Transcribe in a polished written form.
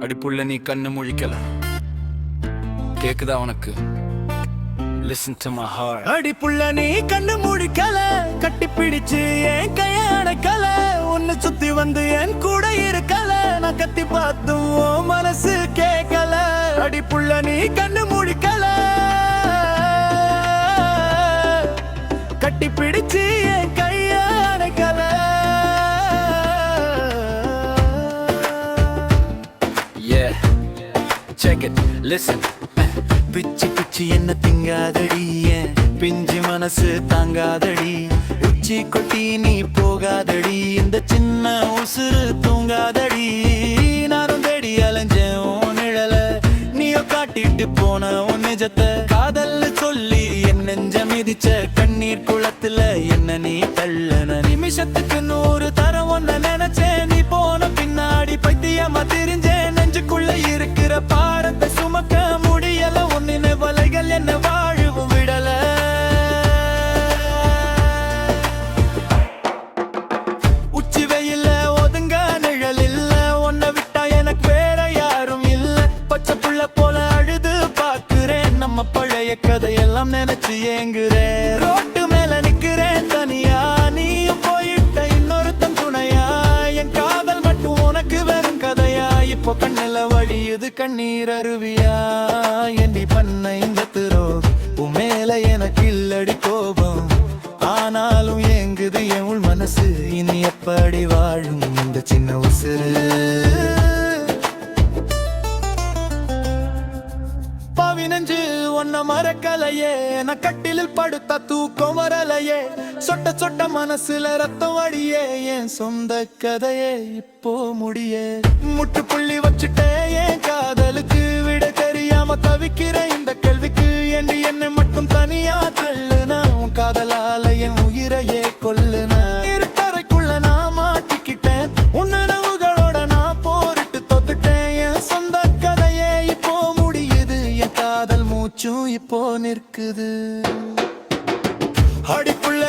அடிப்புள்ள நீ கண்ணு முழிக்கல, கேக்குதா உனக்கு? Listen to my heart. அடிப்புள்ள நீ கண்ணு முழிக்கல, கட்டி பிடிச்சு என் கைய அணைக்கல, உன்னை சுத்தி வந்து என் கூட இருக்கல, நான் கத்தி பார்த்தும் உன் மனசு கேட்கல. அடிப்புள்ள நீ கண்ணு முழிக்கல, கட்டி பிடிச்சு என் கைய அணைக்கல. Yeah, check it, listen. பிச்சு பிச்சு என்ன திங்காதடி, பிஞ்சு மனசு தாங்காதடி, உச்சி கொட்டி நீ போகாதடி, இந்த சின்ன உசுறு தூங்காதடி. நானும் தேடி அலைஞ்சேன் உன் நிழல, நீயோ காட்டிட்டு போன உன் நிஜத்தை, காதல்னு சொல்லி என் நெஞ்ச மிதிச்ச கண்ணீர் குளத்துல என்ன நீ தள்ளன. நிமிஷத்துக்கு 100 தரம் ஒன்ன நினைச்சேன், நீ போன பின்னாடி பைத்தியமா தெரிஞ்சேன். நெஞ்சுக்குள்ள இருக்கிற பாரத்தை சுமக்க முடியல, ஒன்னின வலைகள் என்ன வாழவும் விடல. உச்சி வெயில்ல ஒதுங்க நிழல் இல்ல, உன்னை விட்டா எனக்கு வேற யாரும் இல்ல. பச்சை புள்ள போல அழுது பாக்குறேன், நம்ம பழைய கதையெல்லாம் நினைச்சு ஏங்குறேன். ரோட்டு மேல நிக்கிறேன் தனியா, நீயும் போயிட்ட இன்னொருத்தன் துணையா, என் காதல் மட்டும் உனக்கு வெறும் கதையா. இப்போ கண்ணில வழியுது கண்ணீர் அருவியா, என்னி பண்ண இந்த துரோகம் உன் மேல எனக்கு இல்லடி கோபம். ஆனாலும் ஏங்குது என் உள் மனசு, இனி எப்படி வாழும் இந்த சின்ன உசுறு. பாவினஞ்சு ஒன்ன மறக்கலையே, நான் கட்டிலில் படுத்தா தூக்கம் வரலையே, சொட்ட சொட்ட மனசுல ரத்தம் வடியே, என் சொந்த கதையே இப்போ முடியே. முட்டுப்புள்ளி வச்சுட்டே என் காதலுக்கு, விட தெரியாம தவிக்கிற இந்த கேள்விக்கு, என்று என்னை மட்டும் தனியா தள்ளுனா, உன் காதலால என் உயிரையே கொல்லுனா. இருட்டறைக்குள்ள நான் மாட்டிக்கிட்டேன், உன்னவுகளோட நான் போரிட்டு தொத்துட்டேன். என் சொந்த கதையே இப்போ முடியுது, என் காதல் மூச்சும் இப்போ நிற்குது. அடிப்புள்ள